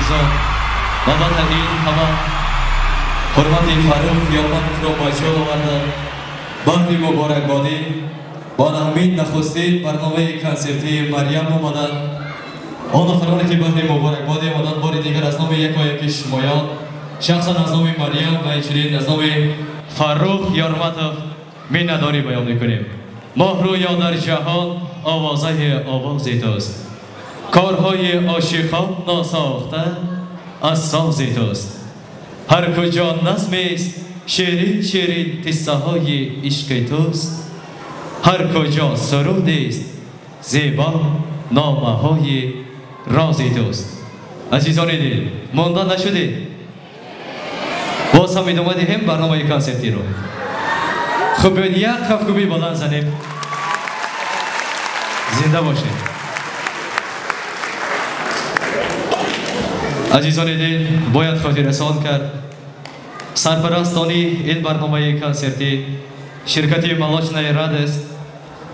азизон ва батагин ҳама ҳурмати Фарух Ёрмановро ба ҷо оварда баҳри муборакбодӣ ба наҳамин нахустин барномаи консерти Марьям омаданд. Он охироне ки баҳри муборакбодӣ омаданд бори дигар аз номи якояки шумоён шахсан аз номи Марьям ва инчунин аз номи Фарух Ёрматов миннатдорӣ баён мекунем. моҳрӯё дар ҷаҳон овозаи овози туст. корҳои ошиқон носохта аз сози туст. ҳар куҷо назмест ширин ширин қиссаҳои ишқи туст. ҳар куҷо сурудест зебо номаҳои рози туст. азизони дил, монда нашудед? боз ҳам идома диҳем барномаи консертиро. хуб биёед як ҳафткуби баланд занем. зинда бошед. азизони дил, бояд хотиррасон кард сарпарастони ин барномаи консерти ширкати молочнаи радост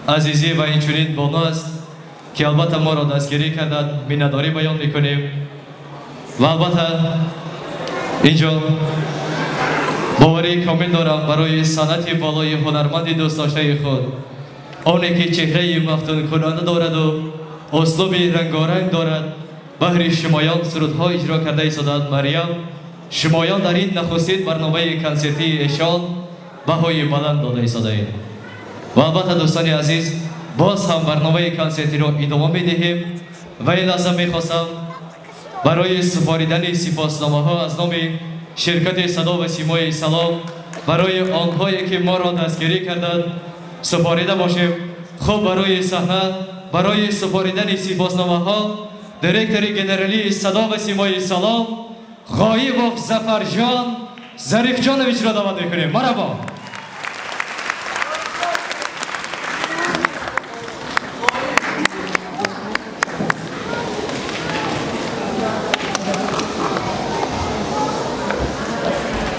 азизӣ ва инчунин боно аст ки албатта моро дастгирӣ карданд. миннатдорӣ баён мекунем ва албатта инҷо боварӣ комил дорам барои санъати болои ҳунарманди дӯстдоштаи худ, оне ки чеҳраи мафтункунанда дораду услуби рангоранг дорад, баҳри шумоён сурудҳо иҷро карда истоданд. Марьям шумоён дар ин нахустин барномаи консертии эшон баҳои баланд дода истодаед. ва албатта дӯстони азиз, боз ҳам барномаи консертиро идома медиҳем ва ин лаҳза мехостам барои супоридани сипосномаҳо аз номи ширкати садо ва симои салом барои онҳое ки моро дастгирӣ карданд супорида бошем. хуб, барои саҳна барои супоридани сипосномаҳо директори генералии садо ва симои салом Ғоибов Зафарҷон Зарифҷоновичро даъват мекунем. марҳабо.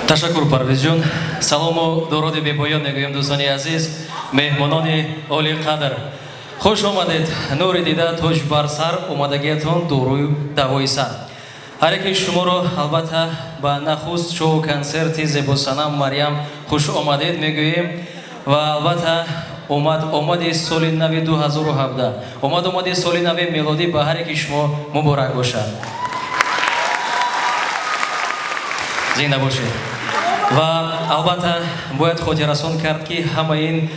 ташаккур Парвезҷон. салому дуруди бепоён мегӯем дӯстони азиз, меҳмонони оли қадр. хуш омадед. нури дида тоҷ бар сар, омадагиатон дурӯи давои сар. ҳар яке шуморо албатта ба нахуст шоу консерти зебосанам Марьям хуш омадед мегӯем ва албатта омади соли нави 2017 омади соли нави мелодӣ ба ҳар яке шумо муборак бошад. зинда бошед. ва албатта бояд хотиррасон кард ки ҳама ин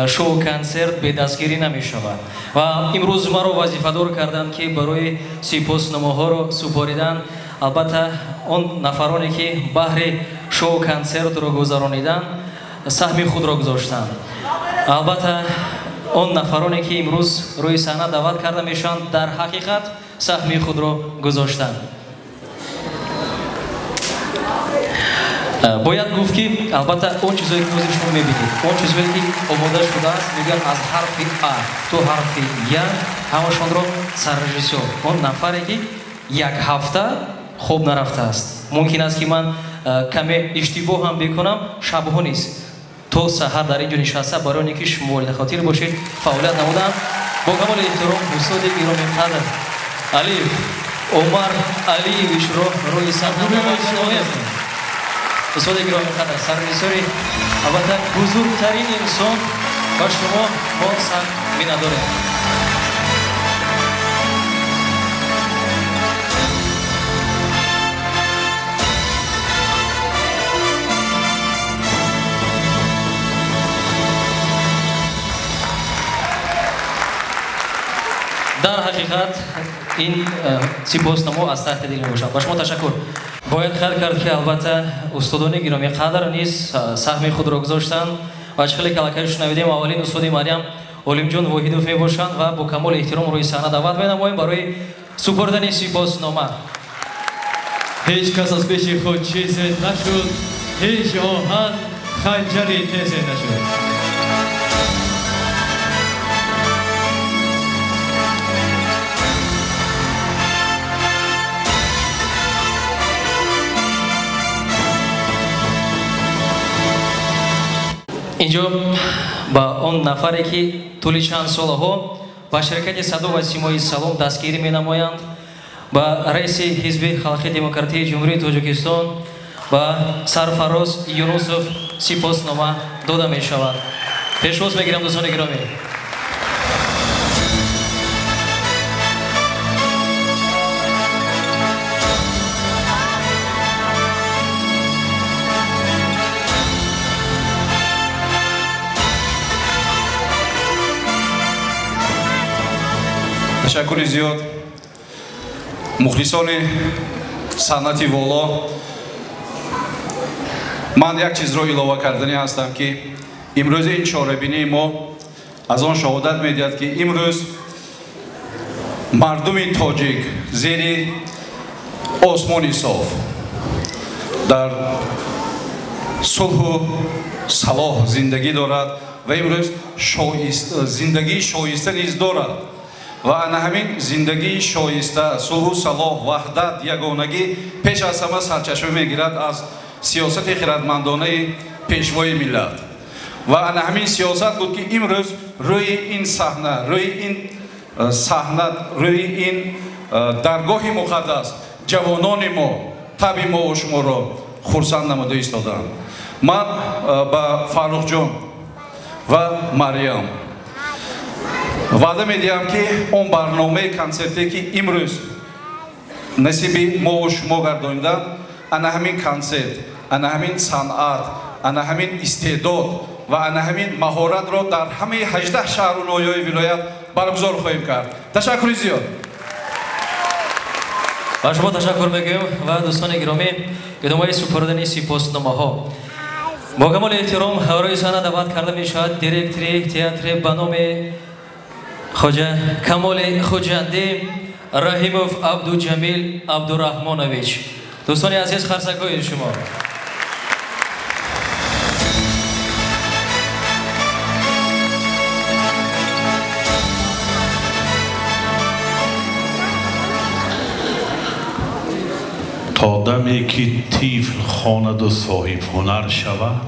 шоу консерт бедастгирӣ намешавад ва имрӯз маро вазифадор карданд ки барои сипосномаҳоро супоридан албатта он нафароне ки баҳри шоу консертро гузаронидан саҳми худро гузоштанд. албатта он нафароне ки имрӯз рӯи саҳна даъват карда мешаванд дар ҳақиқат саҳми худро гузоштанд. бояд гуфт ки албатта он чизое ки ҳозир шумо мебинед, он чизое ки омода шудааст, мегӯянд аз ҳарфи А то ҳарфи Я, ҳамашонро саррежиссёр, он нафаре ки як ҳафта хоб нарафтааст. мумкин аст ки ман каме иштибоҳ ҳам бикунам, шабҳо низ то саҳар дар инҷо нишаста барои оне ки шумо хотир бошед фаъолият намудам. бо камоли эҳтиром устоди гироми қадр Алиев Омар Алиевичро рӯи саҳна намояд. устоди гироми қадр саррежиссёри албатта бузургтарин инсон ба шумо мо сахт миннатдорем. дар ҳақиқат ин сипоснамо аз тахти дил мебошад. ба шумо ташаккур. бояд хел кард ки албатта устодони гироми қадр низ саҳми худро гузоштанд ва чихеле калакаи шунавидем. аввалин устоди Марьям Олимҷон Воҳидов мебошанд ва бо камоли эҳтиром рӯи саҳна даъват менамоем барои супоридани сипоснома. ҳеҷ кас аз пеши худ чизе нашуд, ҳеҷ оҳан ханҷари тезе нашуд. инҷо ба он нафаре ки тӯли чанд солаҳо ба ширкати садо ва симои салом дастгирӣ менамоянд ба раиси ҳизби халқи демократии ҷумҳурии тоҷикистон ба Сарфароз Юнусов сипоснома дода мешавад. Пешвоз мегирам дӯстони гиромӣ. تشکر زیاد مخلصان صنعتی والا من یک چیز رو اضافه کردنی هستم که امروز این چاره‌بینی ما از آن شهادت می‌دهد که امروز مردم تاجیک زیر آسمان صاف در صلح و صلاح زندگی دارد و امروز زندگی شایسته نیز دارد و انا همین زندگی شایسته صلح و صلاح وحدت یگانگی پیش از همه سرچشمه میگیرد از سیاست خردمندانه پیشوای ملت و انا همین سیاست بود که امروز روی این صحنه روی این درگاه مقدس جوانان ما طبع ما و شما را خرسند نموده ایستادند. من با فرخ جان و مریم وعده میدیم که اون برنامه کنسرتی که امروز نصیب ما و شما گردانیدند، انا همین کنسرت، انا همین صنعت، انا همین استعداد و انا همین مهارت را در همه 18 شهر و ناحیه‌های ولایت برگزار خواهیم کرد. تشکر زیاد. با شما تشکر میگیم و دوستان گرامی ادامه سپردن سپاسنامه‌ها. با کمال احترام برای صحنه دعوت کرده میشود دیرکتور تئاتر به نام خوجا کمال خوجندی رحیموف عبدوجمیل عبدالرحمانویچ. دوستان عزیز خرسک‌های شما. تا دمی که طفل خواند و صاحب هنر شود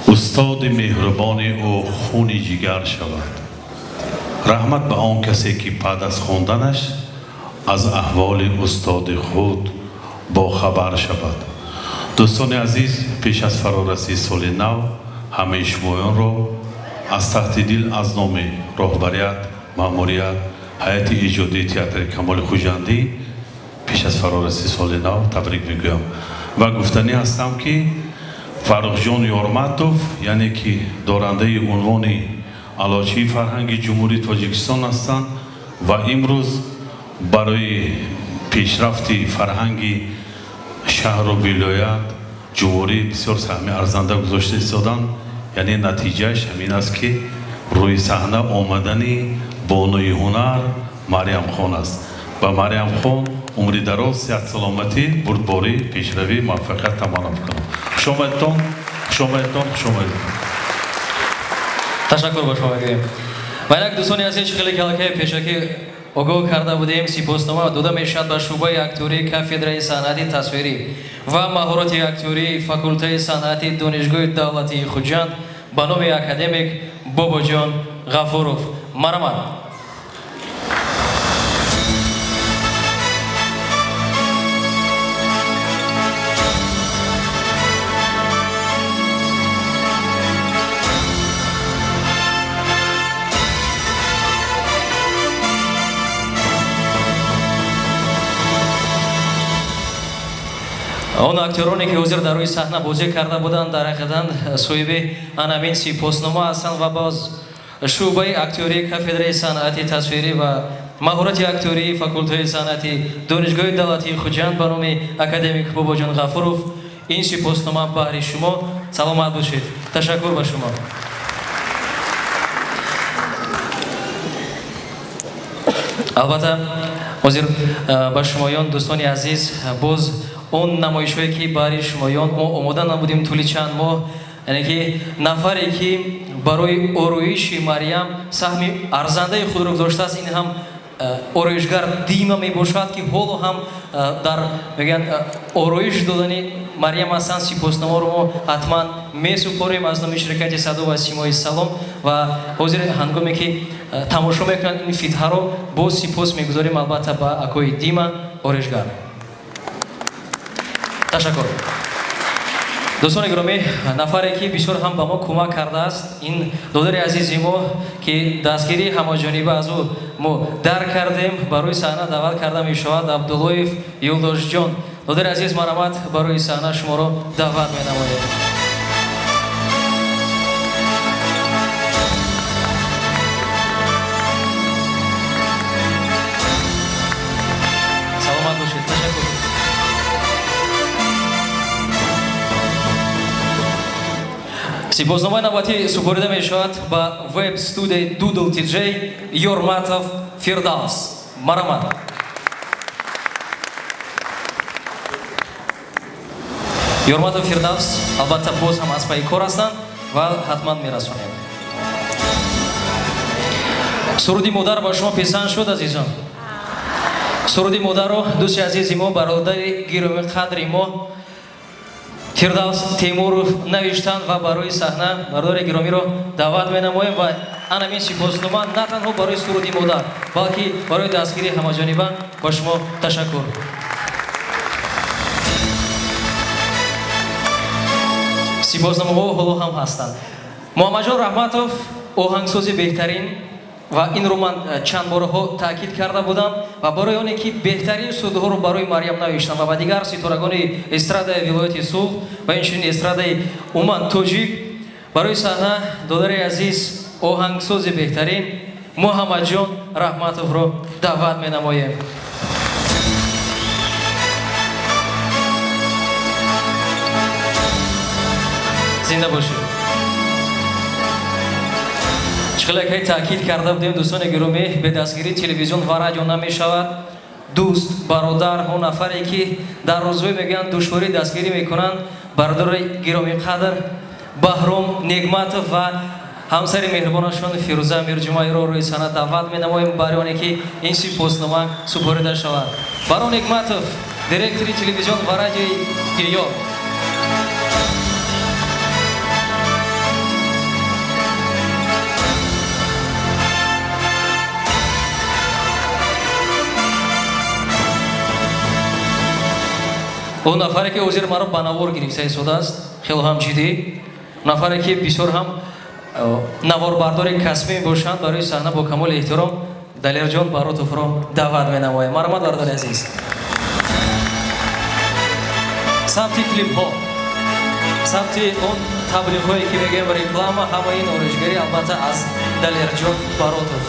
استاد مهربان او خون جگر شود. رحمت به آن کسی که بعد از خواندنش از احوال استاد خود با خبر شود. دوستان عزیز پیش از فرارسی سال نو همه شمایان را از تحت دل از نام رهبریت ماموریت هیئت ایجادی تئاتر کمال خوجندی پیش از فرارسی سال نو تبریک میگویم و گفتنی هستم که فرخ جان یارمتوف یعنی که دارنده عنوان علاشی فرهنگ جمهوری تاجیکستان هستند و امروز برای پیشرفت فرهنگ شهر و ولایت جمهوری بسیار سهم ارزنده گذاشته ایستادند. یعنی نتیجهش همین است که روی صحنه آمدنی بانوی هنر مریم خان است و مریم خان عمری دراز صحت سلامتی بردباری پیشروی موفقیت تمنا میکنم. شمایتان تشکر با شما میگویم. و یک دوستانی عزیز خیلی کلکه پیشکی آگاه کرده بودیم سپاسنامه داده میشد به شعبه اکتوری کافدرای صنعتی تصویری و مهارت اکتوری فاکولته صنعتی دانشگاه دولتی خوجند به نام اکادمیک باباجان غفورов. مرحبا. اون اکتورانی که حضور در روی صحنه بازی کرده بودند در حقیقت صاحب همین سپاسنامه هستند و باز شعبه اکتوری کافدرای صنعتی تصویری و مهارت اکتوری فاکولته صنعتی دانشگاه دولتی خوجند به نام اکادمیک باباجان غفورов این سپاسنامه برای شما. سلامت باشید. تشکر به شما. البته حاضر به شمایان دوستان عزیز باز اون نمایش‌هایی که برای شمایان ما آماده نمودیم طول چند ماه، یعنی که نفری که برای آرایش مریم سهم ارزنده خود را گذاشته است، این هم آرایشگر دیما می باشد که حالا هم در میگن آرایش دادن مریم هستند. سپاسنامه رو ما حتما می سپاریم از نام شرکت صدا و سیمای سلام و حاضر هنگامی که тамошо мекунанд ин фитҳаро боз сипос мегузорем албатта ба акои Дима Орежгар. Ташаккур. Дӯстони гиромӣ, нафаре ки бисёр ҳам ба мо кӯмак кардааст, ин додари азизи мо ки дастгирии ҳамаҷониба аз ӯ мо дарк кардем, ба рӯи саҳна даъват карда мешавад Абдуллоев Юлдошҷон. Додари азиз, марҳамат, ба рӯи саҳна шуморо даъват менамоем. Саломат бошед. Ташаккур. Сипосномаи навбатӣ супорида мешавад ба веб студияи Doodle TJ Ёрматов Фирдавс. Марҳамат. Ёрматов Фирдавс албатта боз ҳам аз пайи кор ҳастанд ва ҳатман мерасонем. суруди модар ба шумо писанд шуд азизон. суруди модарро дӯсти азизи мо, бародари гироми қадри мо Фирдавс Теймуров навиштанд ва барои саҳна бародари гиромиро даъват менамоем ва анамин сипоснома на танҳо барои суруди модар, балки барои дастгирии ҳамаҷониба ба шумо ташаккур. Сипосномаҳо ҳоло ҳам ҳастанд. Муҳаммадҷон Раҳматов оҳангсози беҳтарин ва инро ман чанд бораҳо таъкид карда будам ва барои оне ки беҳтарин судҳоро барои Марьям навиштам ва ба дигар ситорагони эстрадаи вилояти Сув ва инчунин эстрадаи умуман тоҷик барои саҳна додари азиз оҳангсози беҳтарин Муҳаммадҷон Раҳматовро даъват менамоем. зинда бошед. чиқилакай таъкид карда будем дӯстони гиромӣ, бедастгирии телевизион ва радио намешавад. дӯст, бародар, он нафаре ки дар рӯзҳое мегӯянд душворӣ дастгирӣ мекунанд, бародари гироми қадр Баҳром Негматов ва ҳамсари меҳрубонашон Фирӯза Мирҷумаиро рӯи саҳна даъват менамоем барои оне ки ин сипоснома супорида шавад. Баҳром Негматов, директори телевизион ва радиои Гирьё. он нафаре ки ҳозир маро ба навор гирифта истодааст, хело ҳам ҷиддӣ, нафаре ки бисёр ҳам наворбардори касбӣ мебошанд, барои саҳна бо камоли эҳтиром Далерҷон Баротовро даъват менамоям. Марҳамат бародари азиз. сабти клипҳо, сабти он таблиғҳое ки мегӯем реклама, ҳамаи норишгарӣ албатта аз Далерҷон Баротов.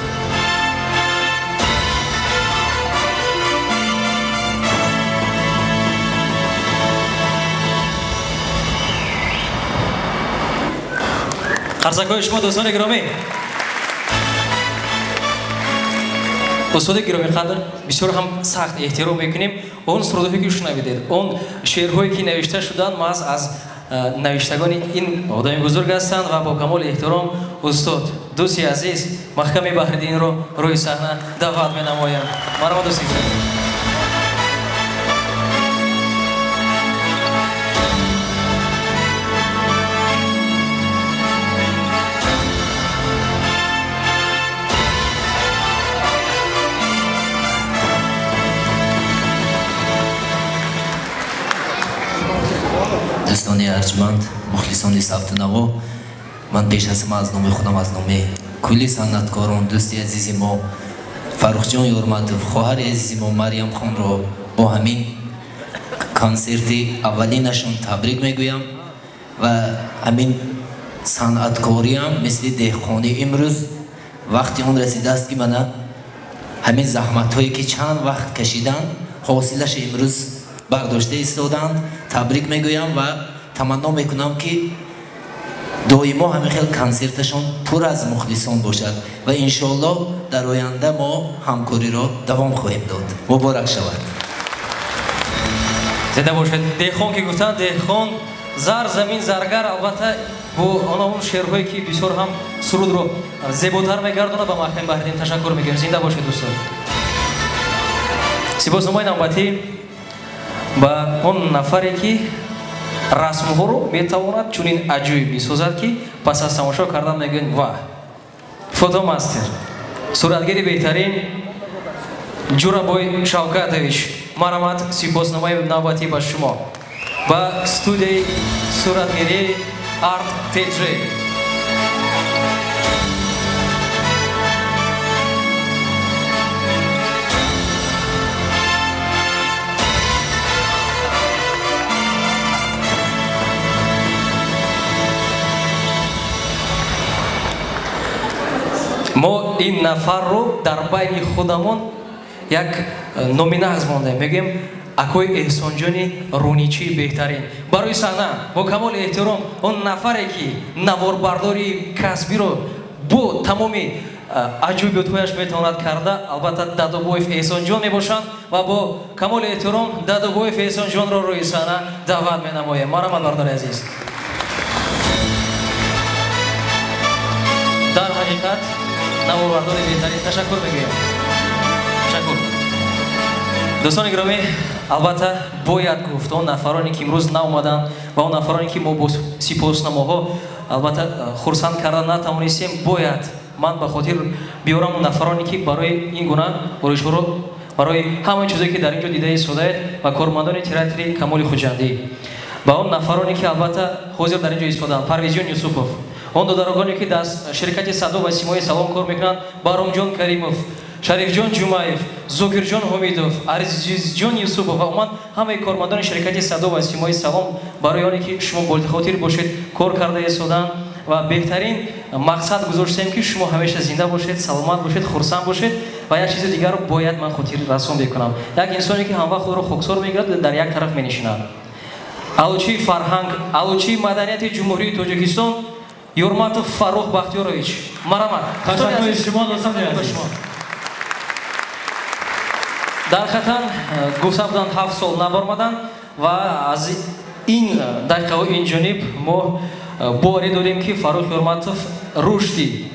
қарсакҳои шумо дӯстони гиромӣ, устоди гироми қадр, бисёр ҳам сахт эҳтиром мекунем. он сурудҳое ки шунавидед, он шеърҳое ки навишта шуданд маҳз аз навиштагони ин одами бузург ҳастанд ва бо камоли эҳтиром устод дӯсти азиз Маҳками Баҳриддинро рӯи саҳна даъват менамоям. Марҳамат дӯсти гиромӣ. دوستانی ارجمند، مخلصان ثبت نوا، من پیش از همه از نام خودم از نام کلی صنعتکاران دوستی عزیز ما فرخجان یورماتوف، خواهر عزیز ما مریم خان را با همین کنسرت اولینشون تبریک میگویم و همین صنعتکاری هم مثل دهقانی امروز وقتی اون رسیده است که من همین زحمت هایی که چند وقت کشیدن حاصلش امروز برداشته ایستادند. تبریک میگویم و تمنا میکنم که دائما همین خیلی کنسرتشون پر از مخلصان باشد و انشالله در آینده ما همکاری را دوام خواهیم داد. مبارک شود. زنده باشد. دهقان که گفتند دهقان زر زمین زرگر البته بو اون شعرهایی که بسیار هم سرود رو زیباتر میگردونه با محکم بهرین تشکر میگیم. زنده باشید دوستان. سپاسگزارم نوبتی با اون نفری که رسم‌ها رو میتواند چنین عجیب بسازد که پس از تماشا کردن میگن واه فوتو ماستر суратгири беҳтарин Ҷурабой Шавкатович, марҳамат, сипосномаи навбатӣ ба шумо. Ба студияи суратгирӣ Арт Теҷри. мо ин нафарро дар байни худамон як номина аз мондаем, мегӯем акои эҳсонҷони руничии беҳтарин. Барои саҳна бо камоли эҳтиром он нафаре ки наворбардори касбиро бо тамоми аҷоибиётҳояш метавонад карда, албатта Дадобоев Эҳсонҷон мебошанд ва бо камоли эҳтиром Дадобоев Эҳсонҷонро рӯи саҳна даъват менамоем. Марҳамат бардори азиз. дар ҳақиқат наворбардори беҳтарин ташаккур мегӯем. ташаккур. дӯстони гиромӣ, албатта бояд гуфт он нафароне ки имрӯз наомаданд ва он нафароне ки мо бо сипосномоҳо албатта хурсанд карда натавонистем, бояд ман ба хотир биёрам он нафароне ки барои ин гуна оришҳоро, барои ҳамаи чизе ки дар инҷо дида истодаед ва кормандони театри Камоли Хуҷандӣ, ба он нафароне ки албатта ҳозир дар инҷо истодаанд, Парвизjon Юсупов, он додарогоне ки дар ширкати Садо ва Симои Салом кор мекунанд, Баромҷон Каримов, Шарифҷон Ҷумаев, Зокирҷон Ҳомидов, Арзизҷон Юсупов ва умуман ҳамаи кормандони ширкати Садо ва Симои Салом, барои оне ки шумо болихотир бошед, кор карда истоданд ва беҳтарин мақсад гузоштем ки шумо ҳамеша зинда бошед, саломат бошед, хурсанд бошед. Ва як чизи дигарро бояд ман хотир расон бекунам. Як инсоне ки ҳамвақт худро хоксор мегирад, дар як тараф менишинад. Алучи Фарҳанг, алучи маданияти Ҷумҳурии Тоҷикистон, Юрматов Фаррух Бахтиёрович. Марҳамат. Ташаккури шумо дӯстони азиз. дар хатан гуфта буданд 7 сол набормаданд ва аз ин дақиқаҳо инҷониб мо боварӣ дорем ки Фаррух Юрматов рушди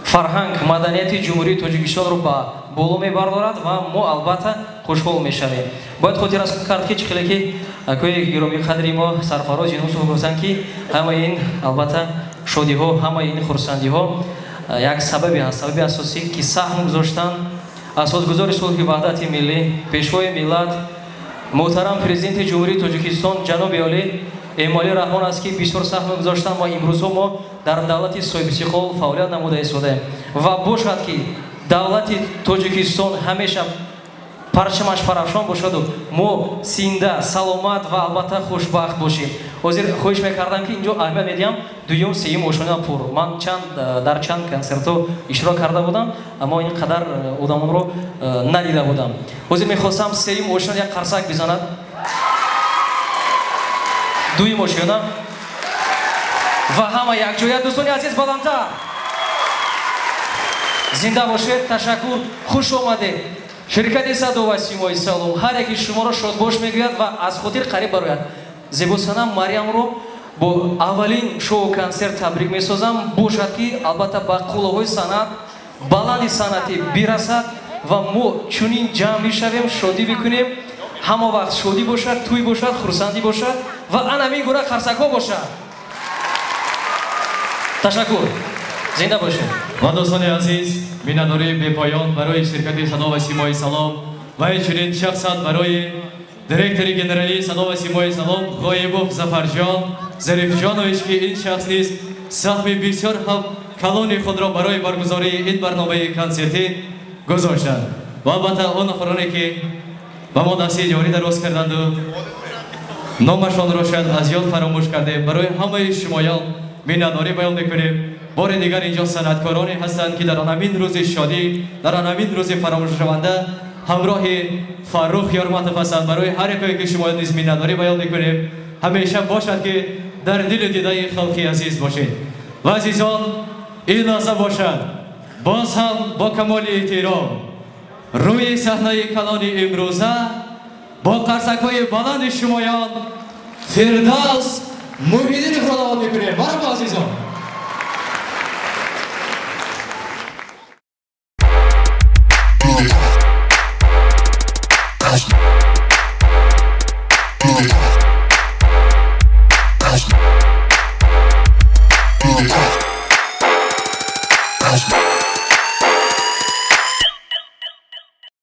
фарҳанг маданияти Ҷумҳурии Тоҷикистонро ба боло мебардорад ва мо албатта хушҳол мешавем. Бояд хотир раст кард ки чӣ хеле ки акои гиромии қадри мо Сарфароз Юнусов гуфтанд ки ҳамаи ин албатта шодиҳо, ҳамаи ин хурсандиҳо як сабаби ҳаст, сабаби асосӣ ки саҳм гузоштанд асосгузори сулҳи ваҳдати миллӣ, пешвои миллат, муҳтарам президенти Ҷумҳурии Тоҷикистон ҷаноби олӣ Эмомалӣ Раҳмон аст ки бисёр саҳм гузоштанд ва имрӯзҳо мо дар давлати соҳибистиқлол фаъолият намуда истодаем. Ва бошад ки давлати Тоҷикистон ҳамеша парчамаш парафшон бошаду мо синда, саломат ва албатта хушбахт бошем. Ҳозир хоҳиш мекардам ки инҷо аҳамият медиҳам дуюм, сеюм ошона пур. Ман дар чанд консертҳо иштирок карда будам, аммо ин қадар одамонро надида будам. Ҳозир мехостам сеюм ошона як қарсак бизанад. дуюм ошона ва ҳама якҷоя. дӯстони азиз, баландтар зинда бошед. Ташаккур, хуш омадед. ширкати Садо ва Симои Салом ҳар яки шуморо шодбош мегӯяд ва аз хотир қариб барояд. Зебосанам Мариямро бо аввалин шоу консерт табрик месозам. Бошад ки албатта ба қуллаҳои санъат, баланди санъатӣ бирасад ва мо чунин ҷамъ мешавем, шодӣ бикунем. ҳама вақт шодӣ бошад, тӯй бошад, хурсандӣ бошад ва анамин гуна қарсакҳо бошад. Ташаккур. Зинда бошед. ва дӯстони азиз, миннатдории бепоён барои ширкати Садо ва Симои Салом ва инчунин шахсан барои директори генералии Садо ва Симои Салом Ғоибов Зафарҷон Зарифҷонович ки ин шахс низ саҳми бисёр калони худро барои баргузории ин барномаи консертӣ гузоштанд. Ва албатта он нафароне ки ба мо дасти ҷорӣ дароз карданду номашонро шояд аз ёд фаромӯш кардем, барои ҳамаи шумоён миннатдорӣ баён мекунем. бори дигар инҷо санъаткороне ҳастанд ки дар анамин рӯзи шодӣ, дар анамин рӯзи фаромӯшшаванда ҳамроҳи Фаррух Юрматов ҳастанд. барои ҳар якое ки шумо низ миннатдорӣ баён мекунем. ҳамеша бошад ки дар дилу дидаи халқи азиз бошед. ва азизон, ин лаҳза бошад боз ҳам бо камоли эҳтиром рӯи саҳнаи калони имрӯза бо қарсакҳои баланди шумоён Фирдавс Муҳиддинов ро давот мекунем. марҳабо азизон.